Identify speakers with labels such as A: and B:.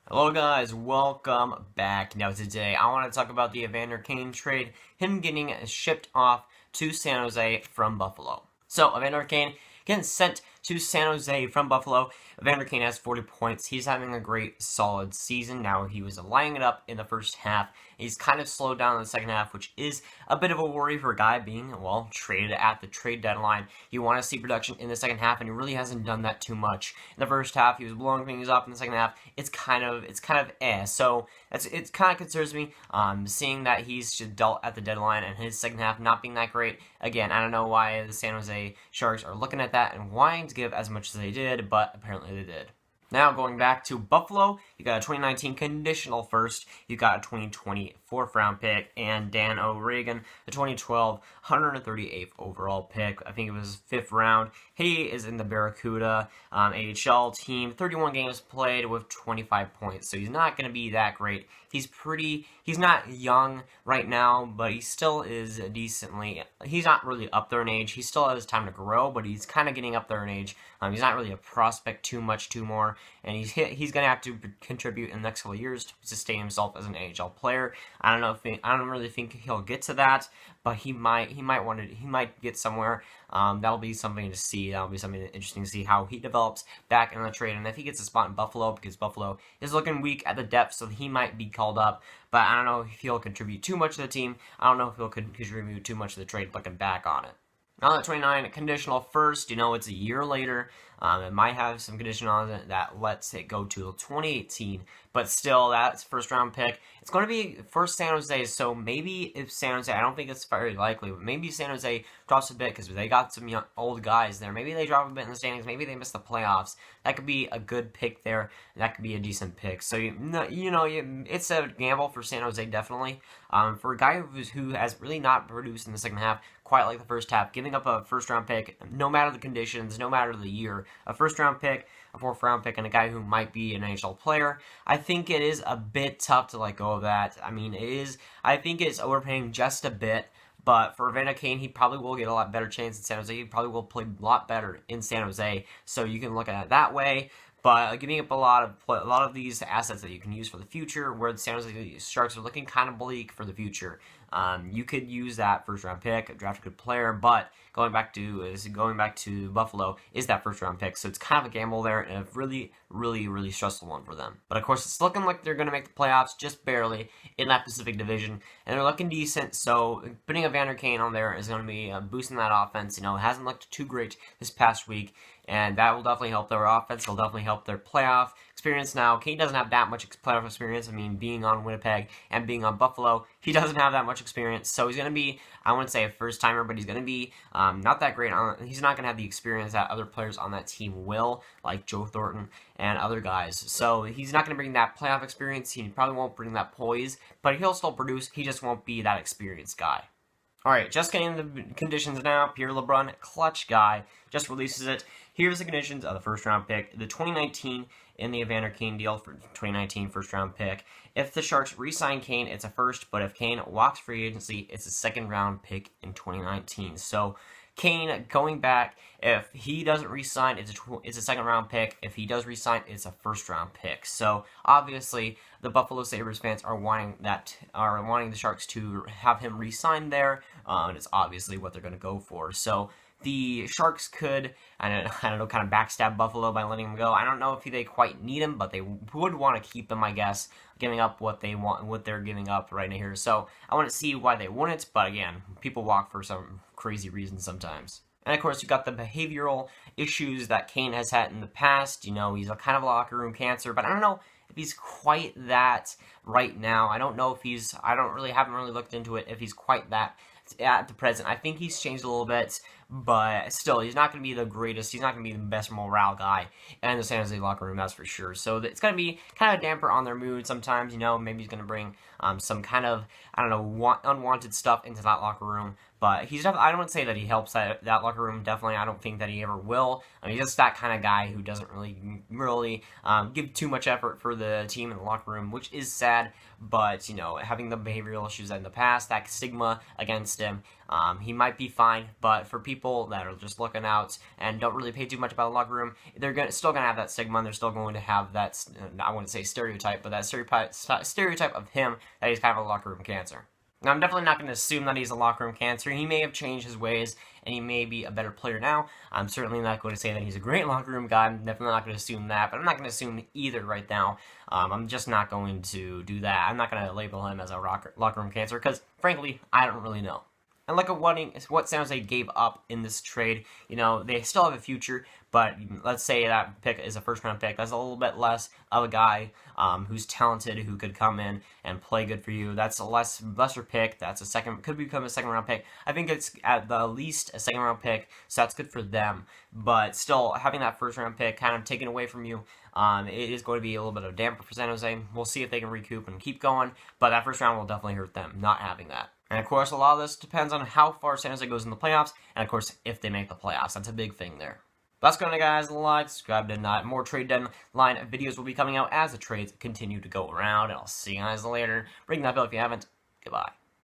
A: Hello guys, welcome back. Now today I want to talk about the Evander Kane trade, him getting shipped off to San Jose from Buffalo. So Evander Kane getting sent to San Jose from Buffalo. Evander Kane has 40 points. He's having a great, solid season. Now he was lining it up in the first half. He's kind of slowed down in the second half, which is a bit of a worry for a guy being, well, traded at the trade deadline. You want to see production in the second half, and he really hasn't done that too much. In the first half, he was blowing things up. In the second half, it's kind of So it kind of concerns me. Seeing that he's just dealt at the deadline and his second half not being that great. Again, I don't know why the San Jose Sharks are looking at that and wanting to give as much as they did, but apparently they did. Now, going back to Buffalo, you got a 2019 conditional first, you got a 2020 4th-round pick, and Dan O'Regan, the 2012 138th overall pick. I think it was 5th round. He is in the Barracuda AHL team, 31 games played with 25 points, so he's not going to be that great. He's not young right now, but he still is he's not really up there in age. He still has time to grow, but he's kind of getting up there in age. He's not really a prospect too more, and he's going to have to contribute in the next couple of years to sustain himself as an AHL player. I don't really think he'll get to that, but he might get somewhere. That'll be something to see. That'll be something interesting to see how he develops back in the trade, and if he gets a spot in Buffalo, because Buffalo is looking weak at the depth, so he might be called up. But I don't know if he'll contribute too much to the team. I don't know if he'll contribute too much to the trade looking back on it. Now that 29 conditional first, it's a year later. It might have some condition on it that lets it go to 2018, but still, that's first round pick. It's going to be first San Jose, so maybe if San Jose, I don't think it's very likely, but maybe San Jose drops a bit because they got some old guys there. Maybe they drop a bit in the standings. Maybe they miss the playoffs. That could be a good pick there. That could be a decent pick. So it's a gamble for San Jose definitely. For a guy who has really not produced in the second half quite like the first half, giving up a first round pick, no matter the conditions, no matter the year, a first round pick, a 4th round pick, and a guy who might be an NHL player, I think it is a bit tough to let go of that. I mean, I think it's overpaying just a bit. But for Evander Kane, he probably will get a lot better chance in San Jose. He probably will play a lot better in San Jose. So you can look at it that way. But giving up a lot of these assets that you can use for the future, where the San Jose Sharks are looking kind of bleak for the future, you could use that first round pick, draft a good player. But going back to Buffalo is that first round pick, so it's kind of a gamble there and a really stressful one for them. But of course, it's looking like they're going to make the playoffs just barely in that Pacific Division, and they're looking decent. So putting Evander Kane on there is going to be boosting that offense. It hasn't looked too great this past week, and that will definitely help their offense. It'll definitely help their playoff experience. Now, Kane doesn't have that much playoff experience. I mean, being on Winnipeg and being on Buffalo, he doesn't have that much experience. So he's going to be, I wouldn't say a first-timer, but he's going to be not that great. He's not going to have the experience that other players on that team will, like Joe Thornton and other guys. So he's not going to bring that playoff experience. He probably won't bring that poise, but he'll still produce. He just won't be that experienced guy. Alright, just getting the conditions now. Pierre LeBrun, clutch guy, just releases it. Here's the conditions of the first round pick. The 2019 in the Evander Kane deal for 2019 first round pick. If the Sharks re-sign Kane, it's a first, but if Kane walks free agency, it's a second round pick in 2019. So Kane going back, if he doesn't re-sign, it's a second round pick. If he does re-sign, it's a first round pick. So obviously, the Buffalo Sabres fans are wanting the Sharks to have him re-sign there, and it's obviously what they're going to go for. So the Sharks could, I don't know, kind of backstab Buffalo by letting him go. I don't know if they quite need him, but they would want to keep him, I guess, giving up what they're giving up right here. So I want to see why they wouldn't, but again, people walk for some crazy reasons sometimes. And of course, you've got the behavioral issues that Kane has had in the past. He's a kind of locker room cancer, but I don't know if he's quite that right now. I don't know if haven't really looked into it if he's quite that at the present. I think he's changed a little bit, but still, he's not going to be the greatest. He's not going to be the best morale guy in the San Jose locker room, that's for sure. So it's going to be kind of a damper on their mood sometimes. Maybe he's going to bring some kind of, unwanted stuff into that locker room. But he's I don't want to say that he helps that locker room. Definitely, I don't think that he ever will. I mean, he's just that kind of guy who doesn't really give too much effort for the team in the locker room, which is sad. But having the behavioral issues in the past, that stigma against him, he might be fine. But for people that are just looking out and don't really pay too much about the locker room, they're still gonna have that stigma. And they're still going to have that, I wouldn't say stereotype, but that stereotype of him that he's kind of a locker room cancer. Now, I'm definitely not going to assume that he's a locker room cancer. He may have changed his ways, and he may be a better player now. I'm certainly not going to say that he's a great locker room guy. I'm definitely not going to assume that, but I'm not going to assume either right now. I'm just not going to do that. I'm not going to label him as a locker room cancer, because, frankly, I don't really know. And look at what San Jose gave up in this trade. They still have a future, but let's say that pick is a first-round pick. That's a little bit less of a guy who's talented, who could come in and play good for you. That's a lesser pick. Could become a second-round pick. I think it's at the least a second-round pick, so that's good for them. But still, having that first-round pick kind of taken away from you, it is going to be a little bit of a damper for San Jose. We'll see if they can recoup and keep going, but that first round will definitely hurt them, not having that. And of course, a lot of this depends on how far San Jose goes in the playoffs, and of course, if they make the playoffs. That's a big thing there. That's going to, guys. Like, subscribe to not more trade deadline videos will be coming out as the trades continue to go around, and I'll see you guys later. Ring that bell if you haven't. Goodbye.